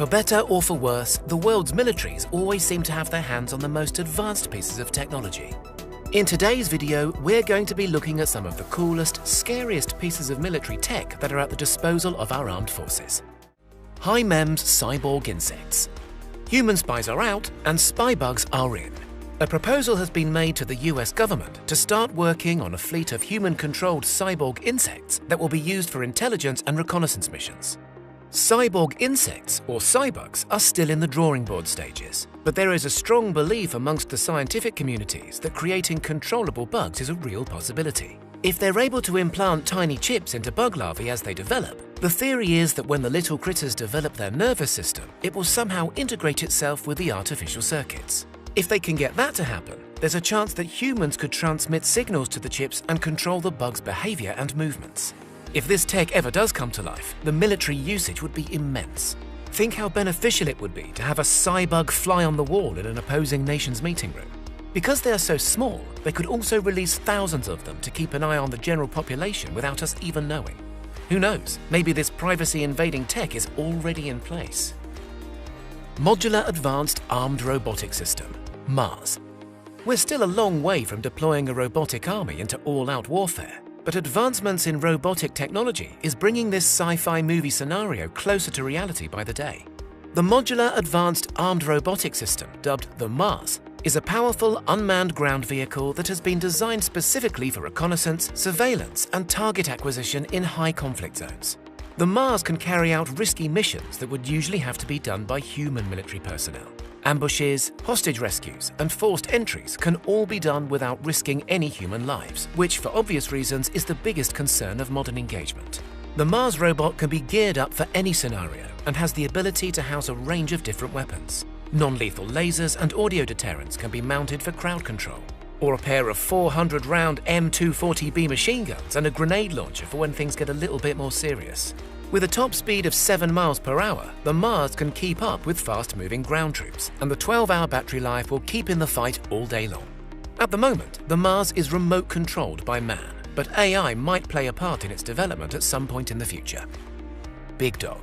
For better or for worse, the world's militaries always seem to have their hands on the most advanced pieces of technology. In today's video, we're going to be looking at some of the coolest, scariest pieces of military tech that are at the disposal of our armed forces. HiMEMS cyborg insects. Human spies are out and spy bugs are in. A proposal has been made to the US government to start working on a fleet of human-controlled cyborg insects that will be used for intelligence and reconnaissance missions. Cyborg insects, or cybugs, are still in the drawing board stages, but there is a strong belief amongst the scientific communities that creating controllable bugs is a real possibility. If they're able to implant tiny chips into bug larvae as they develop, the theory is that when the little critters develop their nervous system, it will somehow integrate itself with the artificial circuits. If they can get that to happen, there's a chance that humans could transmit signals to the chips and control the bug's behavior and movements. If this tech ever does come to life, the military usage would be immense. Think how beneficial it would be to have a cybug fly on the wall in an opposing nation's meeting room. Because they are so small, they could also release thousands of them to keep an eye on the general population without us even knowing. Who knows, maybe this privacy-invading tech is already in place. Modular Advanced Armed Robotic System, MARS. We're still a long way from deploying a robotic army into all-out warfare, but advancements in robotic technology is bringing this sci-fi movie scenario closer to reality by the day. The Modular Advanced Armed Robotic System, dubbed the MARS, is a powerful unmanned ground vehicle that has been designed specifically for reconnaissance, surveillance, and target acquisition in high conflict zones. The MARS can carry out risky missions that would usually have to be done by human military personnel. Ambushes, hostage rescues, and forced entries can all be done without risking any human lives, which for obvious reasons is the biggest concern of modern engagement. The MARS robot can be geared up for any scenario and has the ability to house a range of different weapons. Non-lethal lasers and audio deterrents can be mounted for crowd control, or a pair of 400-round M240B machine guns and a grenade launcher for when things get a little bit more serious. With a top speed of 7 miles per hour, the MARS can keep up with fast-moving ground troops, and the 12-hour battery life will keep in the fight all day long. At the moment, the MARS is remote-controlled by man, but AI might play a part in its development at some point in the future. Big Dog.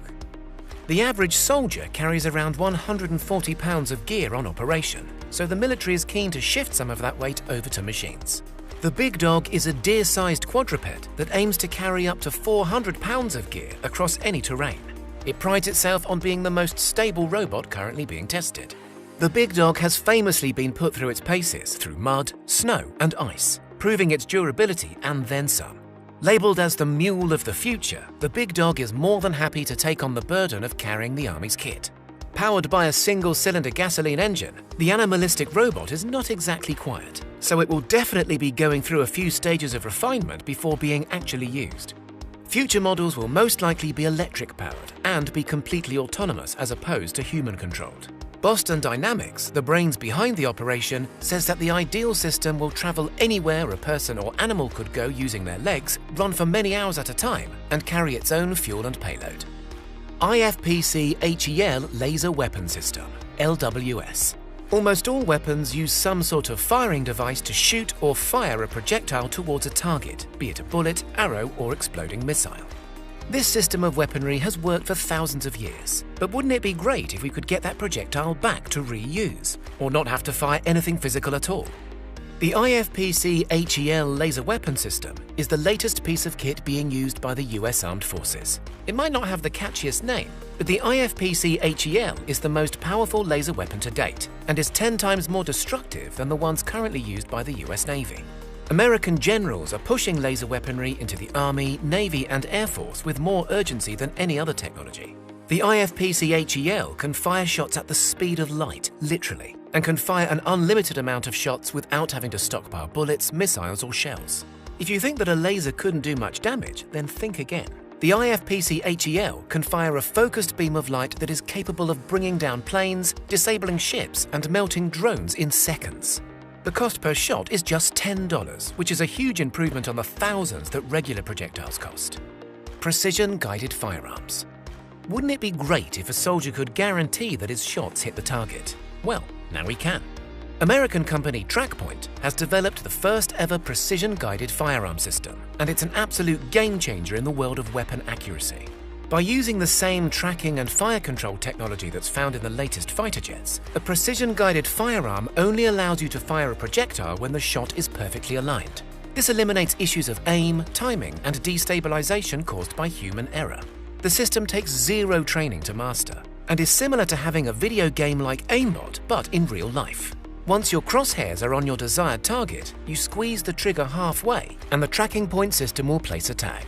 The average soldier carries around 140 pounds of gear on operation, so the military is keen to shift some of that weight over to machines. The Big Dog is a deer-sized quadruped that aims to carry up to 400 pounds of gear across any terrain. It prides itself on being the most stable robot currently being tested. The Big Dog has famously been put through its paces through mud, snow, and ice, proving its durability and then some. Labelled as the Mule of the Future, the Big Dog is more than happy to take on the burden of carrying the Army's kit. Powered by a single-cylinder gasoline engine, the animalistic robot is not exactly quiet, so it will definitely be going through a few stages of refinement before being actually used. Future models will most likely be electric-powered and be completely autonomous as opposed to human-controlled. Boston Dynamics, the brains behind the operation, says that the ideal system will travel anywhere a person or animal could go using their legs, run for many hours at a time, and carry its own fuel and payload. IFPC HEL Laser Weapon System, LWS. Almost all weapons use some sort of firing device to shoot or fire a projectile towards a target, be it a bullet, arrow, or exploding missile. This system of weaponry has worked for thousands of years, but wouldn't it be great if we could get that projectile back to reuse, or not have to fire anything physical at all? The IFPC HEL Laser Weapon System is the latest piece of kit being used by the US Armed Forces. It might not have the catchiest name, but the IFPC HEL is the most powerful laser weapon to date, and is 10 times more destructive than the ones currently used by the US Navy. American generals are pushing laser weaponry into the Army, Navy, and Air Force with more urgency than any other technology. The IFPC HEL can fire shots at the speed of light, literally, and can fire an unlimited amount of shots without having to stockpile bullets, missiles, or shells. If you think that a laser couldn't do much damage, then think again. The IFPC HEL can fire a focused beam of light that is capable of bringing down planes, disabling ships, and melting drones in seconds. The cost per shot is just $10, which is a huge improvement on the thousands that regular projectiles cost. Precision-guided firearms. Wouldn't it be great if a soldier could guarantee that his shots hit the target? Well, now he can. American company TrackPoint has developed the first ever precision-guided firearm system, and it's an absolute game-changer in the world of weapon accuracy. By using the same tracking and fire control technology that's found in the latest fighter jets, a precision-guided firearm only allows you to fire a projectile when the shot is perfectly aligned. This eliminates issues of aim, timing, and destabilization caused by human error. The system takes zero training to master, and is similar to having a video game like aimbot, but in real life. Once your crosshairs are on your desired target, you squeeze the trigger halfway, and the tracking point system will place a tag.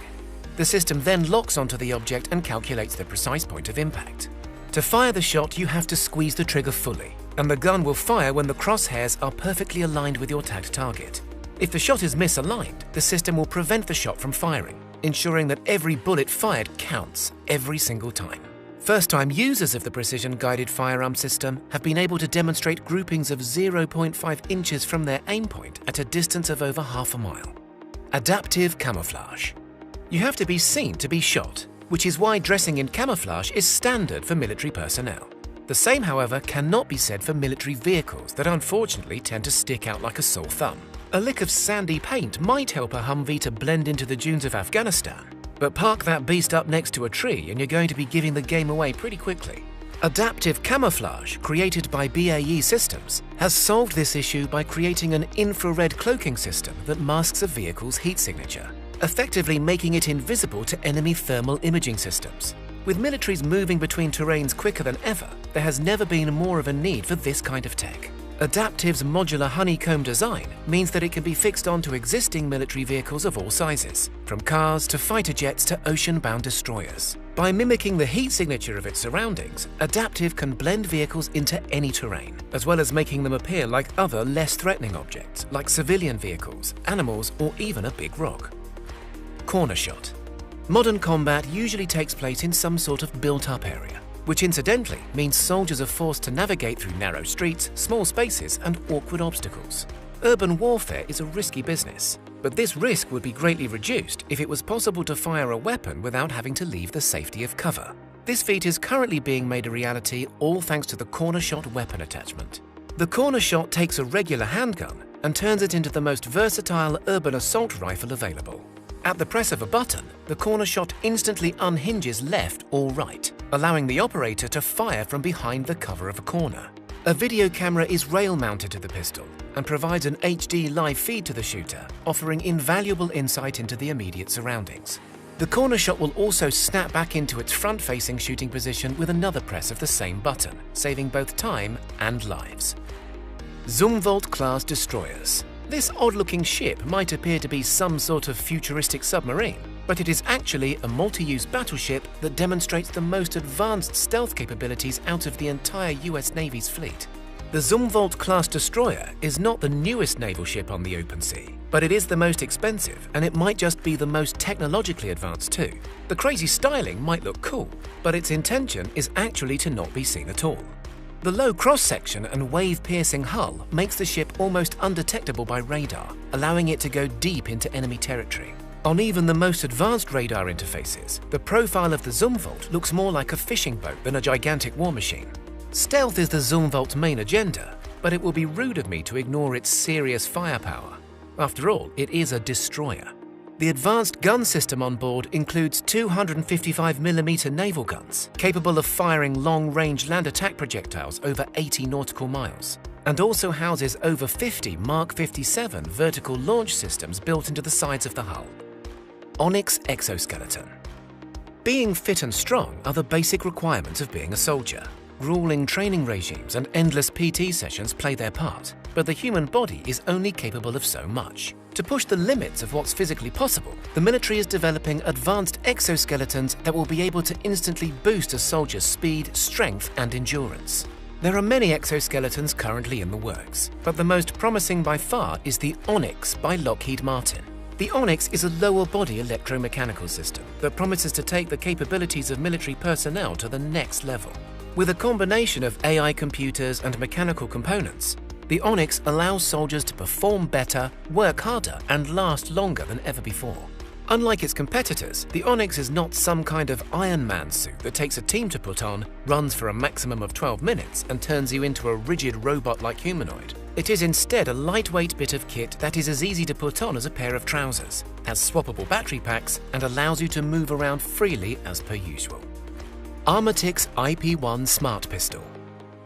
The system then locks onto the object and calculates the precise point of impact. To fire the shot, you have to squeeze the trigger fully, and the gun will fire when the crosshairs are perfectly aligned with your tagged target. If the shot is misaligned, the system will prevent the shot from firing, ensuring that every bullet fired counts every single time. First-time users of the precision-guided firearm system have been able to demonstrate groupings of 0.5 inches from their aim point at a distance of over half a mile. Adaptive camouflage. You have to be seen to be shot, which is why dressing in camouflage is standard for military personnel. The same, however, cannot be said for military vehicles that unfortunately tend to stick out like a sore thumb. A lick of sandy paint might help a Humvee to blend into the dunes of Afghanistan, but park that beast up next to a tree and you're going to be giving the game away pretty quickly. Adaptive camouflage, created by BAE Systems, has solved this issue by creating an infrared cloaking system that masks a vehicle's heat signature, effectively making it invisible to enemy thermal imaging systems. With militaries moving between terrains quicker than ever, there has never been more of a need for this kind of tech. Adaptive's modular honeycomb design means that it can be fixed onto existing military vehicles of all sizes, from cars to fighter jets to ocean-bound destroyers. By mimicking the heat signature of its surroundings, Adaptive can blend vehicles into any terrain, as well as making them appear like other less threatening objects, like civilian vehicles, animals, or even a big rock. Corner shot. Modern combat usually takes place in some sort of built-up area, which incidentally means soldiers are forced to navigate through narrow streets, small spaces, and awkward obstacles. Urban warfare is a risky business, but this risk would be greatly reduced if it was possible to fire a weapon without having to leave the safety of cover. This feat is currently being made a reality, all thanks to the corner shot weapon attachment. The corner shot takes a regular handgun and turns it into the most versatile urban assault rifle available. At the press of a button, the corner shot instantly unhinges left or right, allowing the operator to fire from behind the cover of a corner. A video camera is rail-mounted to the pistol and provides an HD live feed to the shooter, offering invaluable insight into the immediate surroundings. The corner shot will also snap back into its front-facing shooting position with another press of the same button, saving both time and lives. Zumwalt-class destroyers. This odd-looking ship might appear to be some sort of futuristic submarine, but it is actually a multi-use battleship that demonstrates the most advanced stealth capabilities out of the entire US Navy's fleet. The Zumwalt-class destroyer is not the newest naval ship on the open sea, but it is the most expensive, and it might just be the most technologically advanced too. The crazy styling might look cool, but its intention is actually to not be seen at all. The low cross-section and wave-piercing hull makes the ship almost undetectable by radar, allowing it to go deep into enemy territory. On even the most advanced radar interfaces, the profile of the Zumwalt looks more like a fishing boat than a gigantic war machine. Stealth is the Zumwalt's main agenda, but it will be rude of me to ignore its serious firepower. After all, it is a destroyer. The advanced gun system on board includes 255mm naval guns, capable of firing long-range land attack projectiles over 80 nautical miles, and also houses over 50 Mark 57 vertical launch systems built into the sides of the hull. Onyx exoskeleton. Being fit and strong are the basic requirements of being a soldier. Grueling training regimes and endless PT sessions play their part, but the human body is only capable of so much. To push the limits of what's physically possible, the military is developing advanced exoskeletons that will be able to instantly boost a soldier's speed, strength, and endurance. There are many exoskeletons currently in the works, but the most promising by far is the Onyx by Lockheed Martin. The Onyx is a lower body electromechanical system that promises to take the capabilities of military personnel to the next level. With a combination of AI computers and mechanical components, the Onyx allows soldiers to perform better, work harder, and last longer than ever before. Unlike its competitors, the Onyx is not some kind of Iron Man suit that takes a team to put on, runs for a maximum of 12 minutes, and turns you into a rigid robot-like humanoid. It is instead a lightweight bit of kit that is as easy to put on as a pair of trousers, has swappable battery packs, and allows you to move around freely as per usual. Armatix IP-1 Smart Pistol.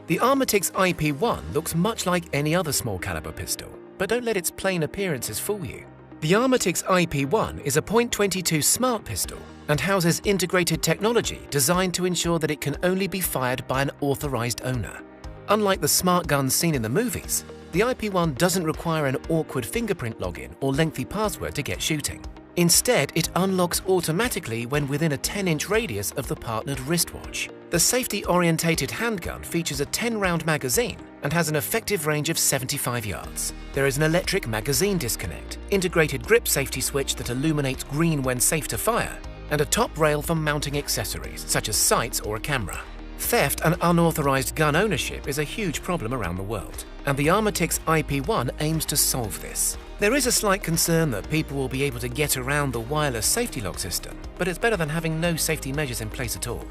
The Armatix IP-1 looks much like any other small caliber pistol, but don't let its plain appearances fool you. The Armatix IP-1 is a .22 smart pistol and houses integrated technology designed to ensure that it can only be fired by an authorized owner. Unlike the smart guns seen in the movies, the IP-1 doesn't require an awkward fingerprint login or lengthy password to get shooting. Instead, it unlocks automatically when within a 10-inch radius of the partnered wristwatch. The safety-orientated handgun features a 10-round magazine and has an effective range of 75 yards. There is an electric magazine disconnect, integrated grip safety switch that illuminates green when safe to fire, and a top rail for mounting accessories such as sights or a camera. Theft and unauthorized gun ownership is a huge problem around the world, and the Armatix IP-1 aims to solve this. There is a slight concern that people will be able to get around the wireless safety lock system, but it's better than having no safety measures in place at all.